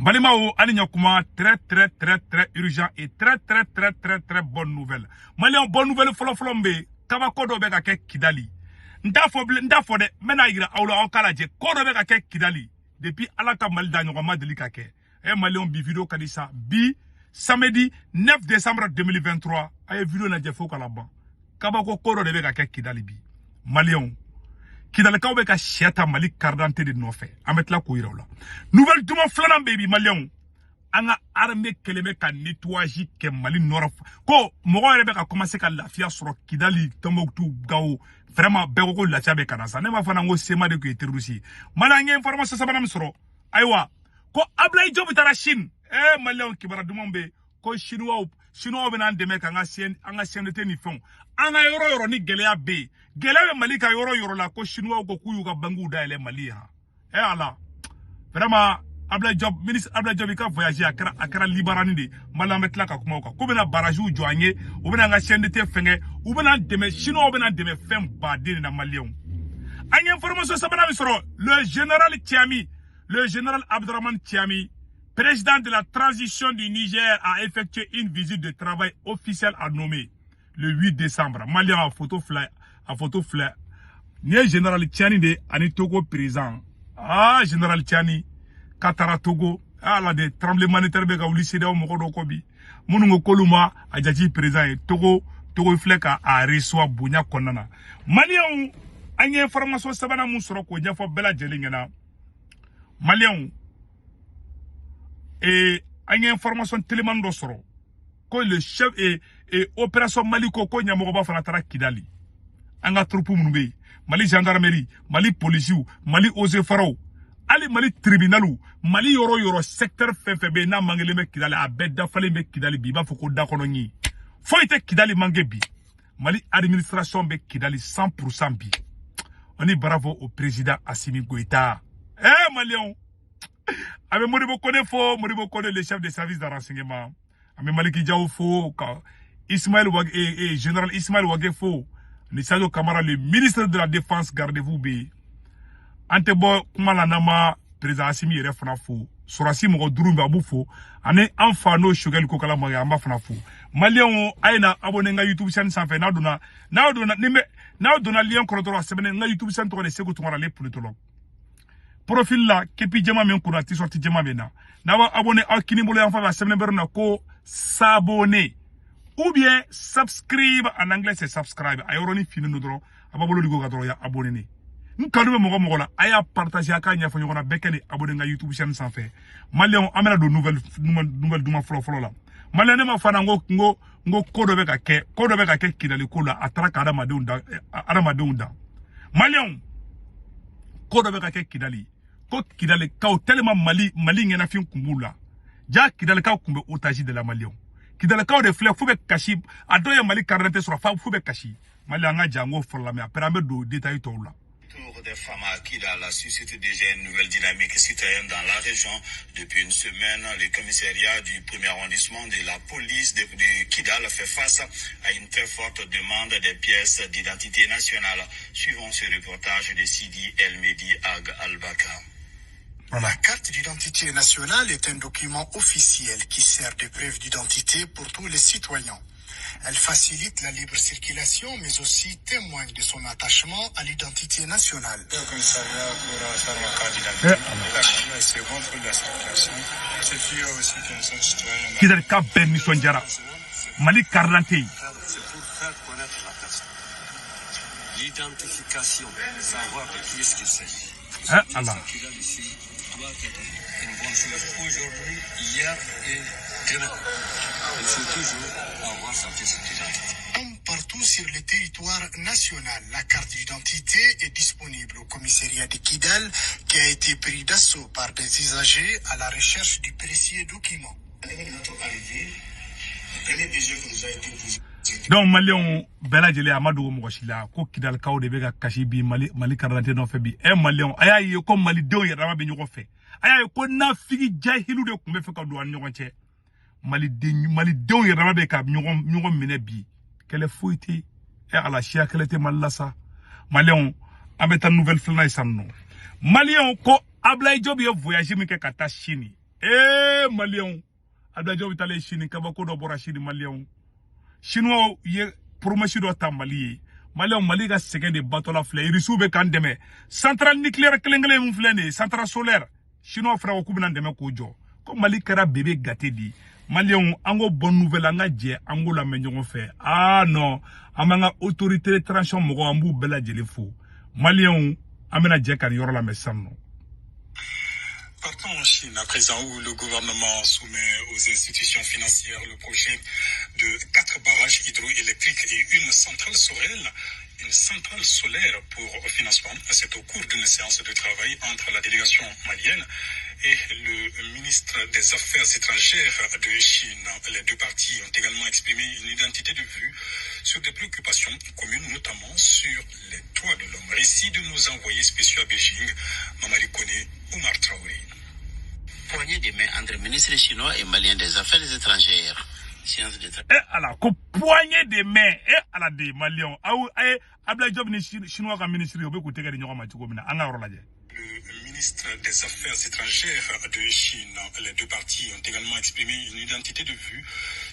Balimao Anignakuma, très urgent et très bonne nouvelle. Malion, bonne nouvelle, flombe, Kabakodo Begake Kidali. Ndafo de, Menaïgra, Aula Okalaje, Kodo Begake Kidali. Depuis Alaka Maldanyorama de Likake. Et Malion Bivido Kadisa, samedi 9 décembre 2023, aye vidéo na Jeffo Kalaban. Kabako Kodo de Begake Kidali bi. Malion. Kidal kaube ka shiata Mali cardante de nofe ametla ko yiraw nouvelle duma flanan baby Malion anga armée keleme ka nettoyer ke Mali norof ko mogo rebe ka commencer ka lafia sur Kidali Tombouctou Gao vraiment beko la tiabe kana sa ne ma fana ngo sema de ko terroriste malange information sabana msoro aywa ko Ablaye Diop tara Chine Malion kibara dumombe ko chinois bena ndeme ka anga sien de ni fon anga yoro ni geleya be gelewe Malika yoro la ko chinois ko kuyu ka bangu da ele Mali ha ala vraiment Ablaye Diop ministre Ablaye Diop ka voyager akara libarani de malametla ka kuma ko bena baraju joanye ou bena nga sien de te fenge ou bena ndeme chinois bena ndeme fem ba de na Malion anya information sabana misoro le général Abdourahmane Tiami, président de la transition du Niger, a effectué une visite de travail officielle à Nomé le 8 décembre. Malien a photo fleur. Ni général Tiani de Ani Togo présent. Général Tiani, Katara Togo, la de tremblement de terre bega ou lycée de Mokodo Kobi. Mounungo Koluma, Adjaji présent et Togo Fleka a reçoit Bounya Konana. Malien, anya information sabana musoro ko nyafo bela jelingena. Malien et une information tellement d'osoro que le chef et opération Mali Koko Nyamoba Fanatara Kidali. Anga troupe Mounoube, Mali gendarmerie, Mali police, Mali Ozefaro, Ali Mali tribunalu, Mali Yoro secteur Fefebe na Mangeleme Kidali, Abeda Faleme Kidali Biba Foko Dakononi. Foyete Kidali Mangebi. Mali administration be Kidali 100% bi. On est bravo au président Assimi Goïta. Malion. Avec Moribo Kone, le chef des services de renseignement. Avec Maliki Diaw Fo, général Ismaël Ouagé Fo, Nisado Kamara, le ministre de la Défense, gardez-vous B. Antebo Kumalanama, président Assimi Refna Fo, Sorasi Moro Durumba Boufo, Ane Enfano Shogel Kokala Mayama Fnafo. Malion, Aina, abonnez YouTube channel sans faire, Naudona, Lyon Korotora, Semaine, YouTube channel, pour les secondes, les politologues. Profil là, kepi jema men kuna ti sorti jema bena. Nawa abonné à Kinibole en faveur semaine berna ko s'abonner. Ou bien subscribe en anglais c'est subscribe. Ayoroni fini no dro. Ababolo digo gadro ya abonné ni. Nkadu mo la aya partager aka nya fanyo na bekani abonné nga YouTube channel sans fait. Malion amena do nouvelle duma folo la. Malion ne ma fana ngo kodo beka ke kidali kola atraka adama deunda. Malion kodo beka ke kidali. Ko Kidal Kao tellement Mali ngena fin kumbula. Ja Kidal Kao kumbe otaji de la Malion. Kidal Kao de fleur foube kashi adoya Mali 40 sur fa foube kashi. Mali anga jango for la me aprambe do détail to la. Tour des femmes à Kidal suscite déjà une nouvelle dynamique citoyenne dans la région. Depuis une semaine, le commissariat du premier arrondissement de la police de Kidal fait face à une très forte demande des pièces d'identité nationale. Suivons ce reportage de Sidi El Mehdi Ag Al-Baka. La carte d'identité nationale est un document officiel qui sert de preuve d'identité pour tous les citoyens. Elle facilite la libre circulation, mais aussi témoigne de son attachement à l'identité nationale. Le commissariat pourra faire ma carte d'identité. C'est bon pour la circulation. C'est sûr aussi que nous sommes citoyens. Kidal Ka Ben Nisonjara. Mali Karlanté. C'est pour faire connaître la personne. L'identification, savoir de qui est-ce qu'il s'agit. Allah. Doit être une bonne chose aujourd'hui, hier et demain. Il faut toujours avoir sa pièce d'identité. Comme partout sur le territoire national, la carte d'identité est disponible au commissariat de Kidal qui a été pris d'assaut par des usagers à la recherche du précieux document. Notre arrivée, le premier besoin que nous a été posé. Donc Malion bela jele Amadou Mogoshila ko Kidal Kao de bega kashi bi Mali karante no fe bi Malion aya ye ko Mali dew ya rama be nyoko fe aya ko na figi jahilu de kumbe fe ka do an nyoko che Mali dew ya rama be ka nyoko mine bi kele foiti ala shia kele te malasa Malion abeta nouvelle flana isanno Malion ko Ablaye Diop yo voyager mi ke kata Chine Malion Abdoulaye Diop itale Chine kabako do bora Chine Malion Chinois ye promotion do tambali Malion Mali ga segen de bateau la fleur irisu be kan deme centrale nucléaire klengele mu flene centrale solaire Chinois fra ko kubina deme ko jo ko Mali kara bébé gâté di Malion ango bonne nouvelle anga je ango la menjongo fe non amanga autorité transition mo ambu bela jele fo Malion amena je kan yoro la mesanno. Partons en Chine, à présent où le gouvernement soumet aux institutions financières le projet de 4 barrages hydroélectriques et une centrale solaire pour financement. C'est au cours d'une séance de travail entre la délégation malienne et le ministre des Affaires étrangères de Chine. Les deux parties ont également exprimé une identité de vue sur des préoccupations communes, notamment sur les droits de l'homme. Récit de nos envoyés spéciaux à Beijing, Mamadi Kone, Oumar Traoré. Poignée de main entre ministres chinois et maliens des Affaires étrangères. Poignée de main à la des Maliens. Abdoulaye Diop ni chinois comme ministre au Békou Tégé de Nyoma Tchoukomina. Le ministre des Affaires étrangères de Chine, les deux parties ont également exprimé une identité de vue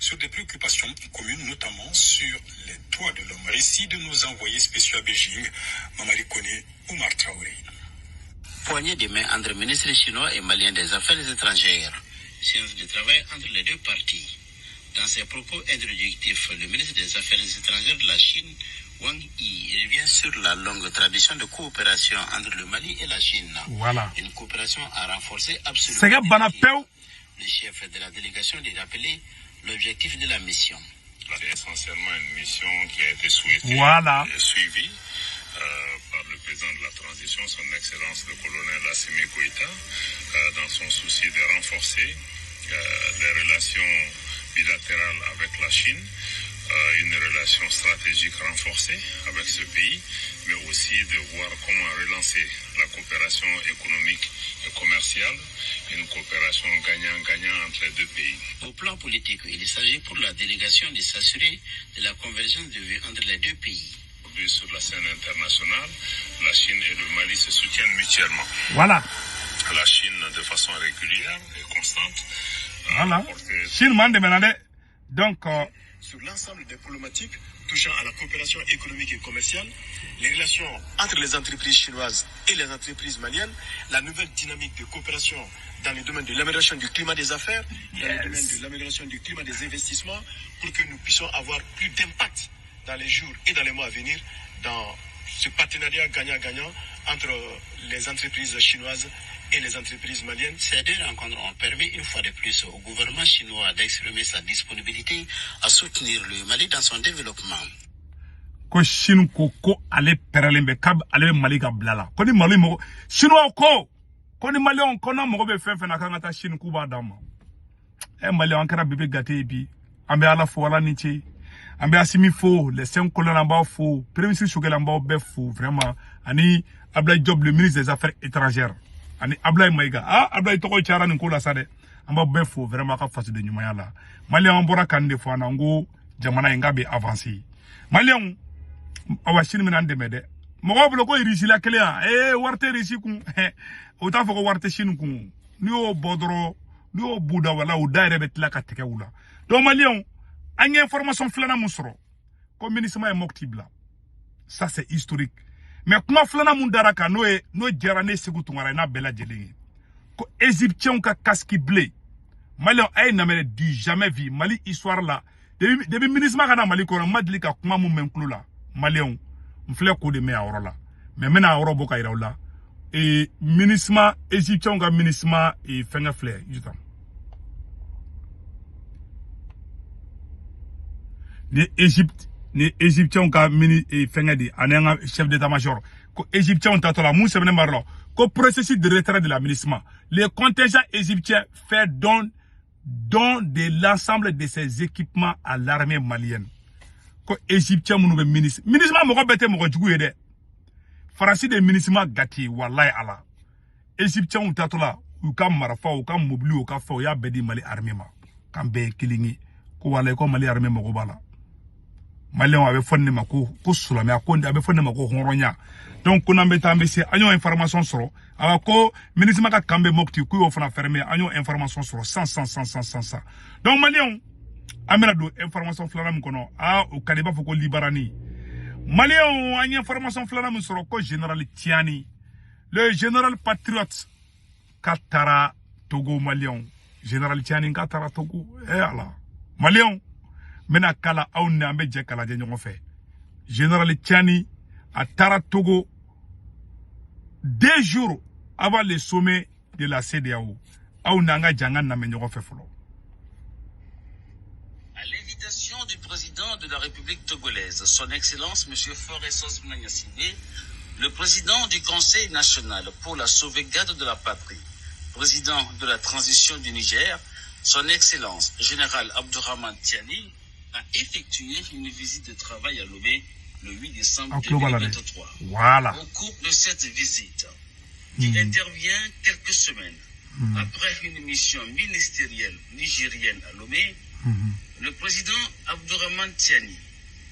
sur des préoccupations communes, notamment sur les droits de l'homme. Récit de nos envoyés spéciaux à Beijing, Mamadi Kone, Oumar Traoré. Poignée de main entre ministres chinois et maliens des Affaires étrangères. Séance de travail entre les deux parties. Dans ses propos introductifs, le ministre des Affaires étrangères de la Chine, Wang Yi, revient sur la longue tradition de coopération entre le Mali et la Chine. Voilà. Une coopération à renforcer absolument. Le chef de la délégation a rappelé l'objectif de la mission. C'est essentiellement une mission qui a été souhaitée et suivie par le président de la transition, son Excellence le colonel Assimi Goïta, dans son souci de renforcer les relations bilatérales avec la Chine, une relation stratégique renforcée avec ce pays, mais aussi de voir comment relancer la coopération économique et commerciale, une coopération gagnant-gagnant entre les deux pays. Au plan politique, il s'agit pour la délégation de s'assurer de la convergence de vues entre les deux pays. Sur la scène internationale, la Chine et le Mali se soutiennent mutuellement. Voilà. La Chine, de façon régulière et constante. Voilà. Chine m'a demandé. Donc, sur l'ensemble des problématiques touchant à la coopération économique et commerciale, les relations entre les entreprises chinoises et les entreprises maliennes, la nouvelle dynamique de coopération dans le domaine de l'amélioration du climat des affaires, dans le domaine de l'amélioration du climat des investissements, pour que nous puissions avoir plus d'impact dans les jours et dans les mois à venir dans ce partenariat gagnant-gagnant entre les entreprises chinoises et les entreprises maliennes. Ces deux rencontres ont permis une fois de plus au gouvernement chinois d'exprimer sa disponibilité à soutenir le Mali dans son développement. Ko Chine ko ale perlembe kab ale Mali ga blala. Ko ni Mali mo Chinois ko ni Mali on kono mo be fefe na kangata Chine ku ba dama. Mali on kara bébé gâté bi ambe ala fo wala nichi. Ambe Assimi fo les 5 colonnes en bas fo premier ministre Choguel en bas be fo vraiment ani Abdoulaye Diop le ministre des Affaires étrangères. Ani Abdoulaye Maïga Abdoulaye toko chara ni ko la sade amba be fo vraiment ka face de nyumaya la Mali on bora kande fo na ngo jamana ngabe avancer Mali on awa Chine mina ndemede mo ko ko irisi la client warte risi kun o ta fo ko warte Chine kun ni o bodro ni o buda wala o daire betla ka teke wula do Mali on anye information flana musro ko ministre moktibla ça c'est historique. Mais comment flana mundaraka no jarane segutungara na bela jeli ko égyptien ka casque bleu Mali ay na mere di jamais vu Mali histoire là depuis ministre kana Mali ko madli ka kuma mu menklu la Mali on mfle ko de me awro la mais mena awro boka ira la et ministre égyptien ka ministre et fenga fleur jutam ni égyptien ka mini et fenga di ananga chef d'état-major ko égyptien tatola mou semene marlo ko processus de retrait de l'administration les contingents égyptiens fait don de l'ensemble de ses équipements à l'armée malienne ko égyptien mou ministre mo ko bete mo ko jugu yede farasi de ministre gati wallahi ala égyptien tatola u kam marafa u kam mobili u ka fa ya bedi Mali armée ma kambe kilingi ko wallahi ko Mali armée mo ko bala Malien avait fonné ma ko sulame akonde avait fonné ma ko honronya. Donc on ambeta ambesi agnon information soro ko ministre maka kambe mokti ku yo fana fermé agnon information soro sans. Donc Malien amena do information flanam kono o kadiba foko libarani. Malien agnon information flanam soro ko général Tiani. Le général patriote Katara Togo Malien. Général Tiani Katara Togo. Allah. Malien mena kala aoune ambe je kala je ñongo fe. Général Tiani à Tara Togo 2 jours avant le sommet de la CEDEAO. Aoune anga jangan na me ñongo fe folo. À l'invitation du président de la République togolaise, son Excellence M. Faure Sosmna Gnassingbé, le président du Conseil national pour la sauvegarde de la patrie, président de la transition du Niger, son Excellence Général Abdourahmane Tiani, a effectué une visite de travail à Lomé le 8 décembre 2023. Voilà. Au cours de cette visite, qui intervient quelques semaines après une mission ministérielle nigérienne à Lomé, le président Abdourahmane Tiani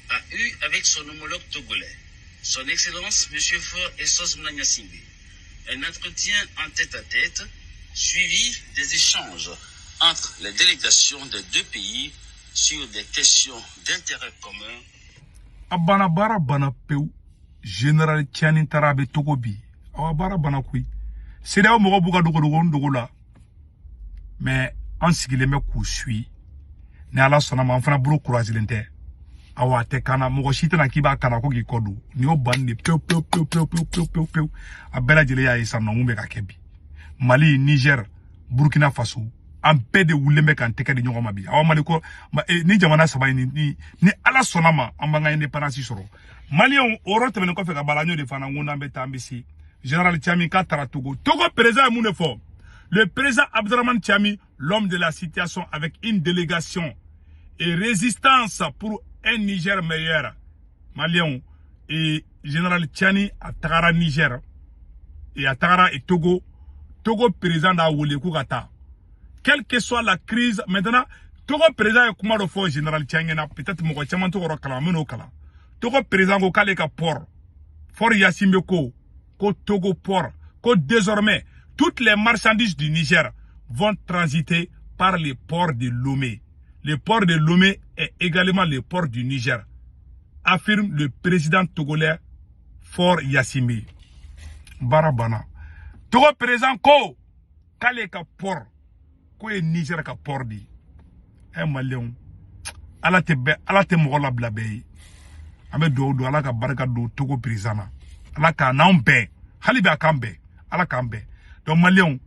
a eu avec son homologue togolais, son Excellence M. Faure Sosmna Gnassingbé, un entretien en tête-à-tête suivi des échanges entre les délégations des 2 pays sur des questions d'intérêt commun. Abana bara bana peu général Tiani Tarabe Togobi. Awa bara bana kui. C'est là où mo buga dogo la. Mais en sigile me ku sui. Ne ala sona ma fana bro courage awa te kana mo shita na kiba kana ko gi kodu. Ni o bande peu. Abela jele ya isa no mumbe ka kebi. Mali, Niger, Burkina Faso. En paix de Woulembe kan teke de nyongoma bi. Awa maliko ni jamana saba ni ala sonama ambanga indépendance soro. Malien oro te ko fe ka balanyo de fana ngona mbeta ambisi. Général Tiami Katara Togo. Togo président Mounefo. Le président Abdourahmane Tiami, l'homme de la situation avec une délégation et résistance pour un Niger meilleur. Malien et Général Tiani à Tagara Niger et à Tagara et Togo. Togo président da Wole Kougata. Quelle que soit la crise, maintenant, Togo président est comme le fort général Tiangena, peut-être mon chaman Togo Kala, Meno Kala. Togo président go Kaleka Port, Fort Yassimbeko, ko Togo Port, ko désormais, toutes les marchandises du Niger vont transiter par les ports de Lomé. Le port de Lomé est également le port du Niger, affirme le président togolais Fort Yassimbe. Barabana. Togo président ko Kaleka Port. Ko e Niger ka port di Malien ala te mo la blabe ame do ala ka barka do Togo président ala ka nambe halibe akambe ala kambe donc Malien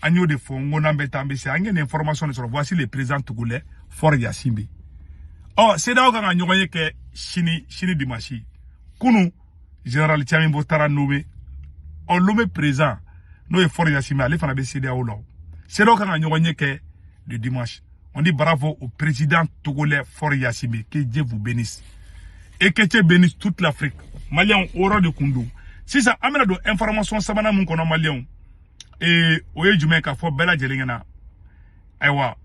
agno de fo ngona mbeta mbese angene information sur voici le président togolais Fort Yassimbe. Oh c'est là ka nyoye ke chini dimashi kunu général Tiami Botara nommé on nommé président no e Fort Yassimbe ale fana be CEDEAO là. C'est donc le dimanche. On dit bravo au président togolais Fort Yassimbe. Que Dieu vous bénisse. Et que Dieu bénisse toute l'Afrique. Malien, aura de Koundou. Si ça amène de information, ça m'a mon kono Malien. Et au Jumeka, Fort Bella Jelingana. Aïwa,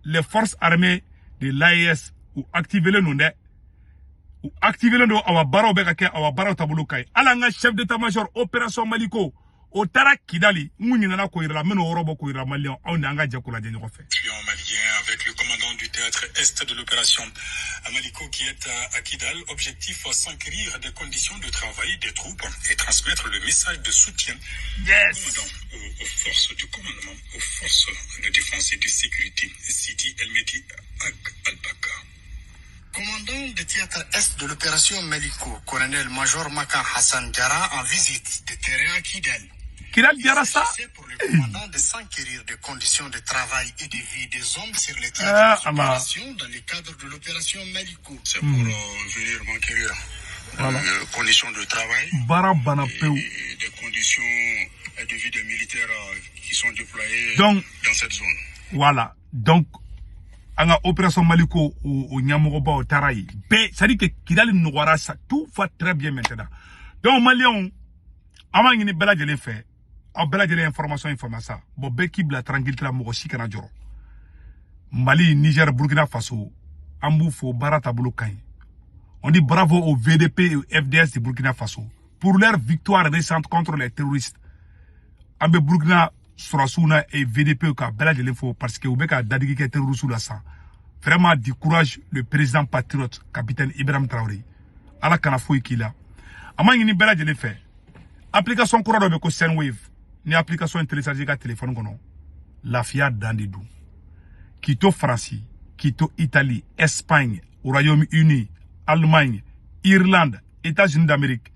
les forces armées de l'AES ou activer le nom ou activer le nom à Baro Bekake, à Baro Tabouloukai. Alanga, chef d'état-major, opération Maliko. Au Tara Kidali, Mounina Koira, Meno Robo Koira Malien, on a engagé pour la dernière fois. Client malien avec le commandant du théâtre Est de l'opération Maliko qui est à Kidal. Objectif s'enquérir des conditions de travail des troupes et transmettre le message de soutien aux forces du commandement, aux forces de défense et de sécurité. Sidi Elmedi Al-Baka. Commandant du théâtre Est de l'opération Maliko, colonel-major Makan Hassan Diara en visite de terrain à Kidal. C'est pour le commandant de s'enquérir des conditions de travail et de vie des hommes sur les théâtres d'opération dans le cadre de l'opération Maliko. C'est pour venir m'enquérir des conditions de travail et des conditions de vie des militaires qui sont déployés dans cette zone. Voilà. Donc, en opération Maliko au Nyamoroba au Taraï, ça dit que Kidal Nouara, ça tout va très bien maintenant. Donc, Malien, avant qu'il n'y ait pas de l'effet, en bela de l'information ça bon beki bla tranquille la mo kana joro Mali Niger Burkina Faso ambu fo barata bulu kan On dit bravo au VDP et au FDS de Burkina Faso pour leur victoire récente contre les terroristes. Ambe Burkina Sorasuna et VDP ka bela de l'info parce que Oubeka Dadigi qui est terroriste là ça. Vraiment du courage le président patriote capitaine Ibrahim Traoré. Ala kana foyi kila. Ama ngini bela de l'info. Application courant de ko Sendwave ni application télécharger ka téléphone kono. La FIA dandidou. Quito France, Quito Italie, Espagne, Royaume-Uni, Allemagne, Irlande, États-Unis d'Amérique.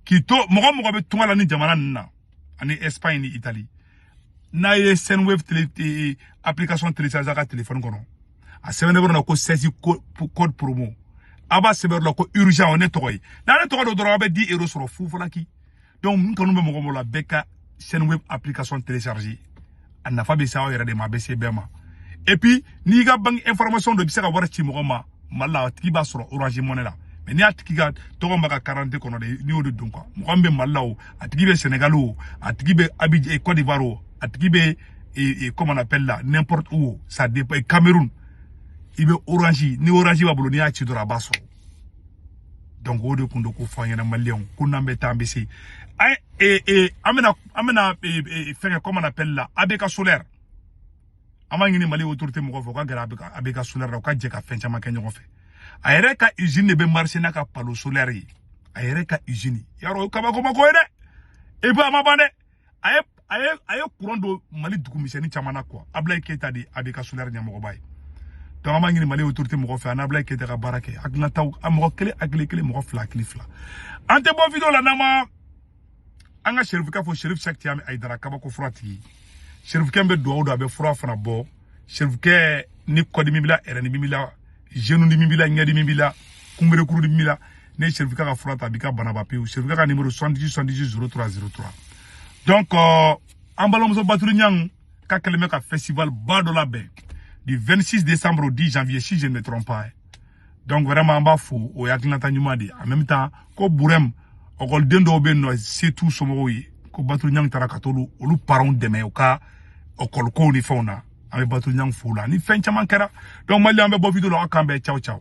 Quito mogo be tungala ni jamana na ani Espagne ni Italie. Na ye Sendwave application télécharger ka téléphone kono. A semaine na ko 16 code promo. Aba semaine ko urgent on est toy. Na le toy do doro be 10 € sur fou folaki. Donc nous be mogo la beka Sendwave application télécharger. Anna fa be sa yere de ma BC bema. Et puis ni ga bang information de bisaka wara ci mo ma malla tiki ba sur Orange Money la. Mais ni atiki ga to ko maka 40 kono de ni o de dunko. Mo ambe malla o atiki be Sénégal o atiki be Abidjan et Côte d'Ivoire o atiki be et comment on appelle là n'importe où ça dépend Cameroun. Ibe Orange ni Orange ba bolo ni a ci dora baso. Donc o de kundo ko fanyana malien ko nambe tambisi. Amena faire comment on appelle là ABK solaire. Amangini mali autorité mo ko ka gara ABK solaire ka je ka fencha ma kenyo fe. Ayere ka usine be marché na ka palo solaire. Ayere ka usine. Yaro ka ba ko mako ede. E ba mabane. Aye courant do mali dugu miseni chamana quoi. Ablaye Keita di ABK solaire nyamo ko bay. Donc amangini mali autorité mo ko fe na Ablaye Keita ka barake akna taw amoko kele mo ko fla klifla. Ante bo video la nama anga Chérif ka fo Chérif Cheikh Tiame Aidara kabako frati Chérif kembe do be fura fana bo Chérif ke ni kodi mibila ereni mibila jeune ni mibila ngadi mibila kumbere kuru mibila ne Chérif ka frata bika banaba pe Chérif ka numéro 78 donc ambalom so baturi nyang ka keleme ka festival Badola Bay du 26 décembre au 10 janvier si je ne me trompe pas. Donc vraiment amba fo o yaklanta nyumadi en même temps ko burem okol dendo be no c'est tout somo yi ko batu nyang tara katolu olu parents deme o ka okol ko ni fona ame batu nyang fula ni fen chaman kera donc mali ambe bo video lo akambe ciao ciao.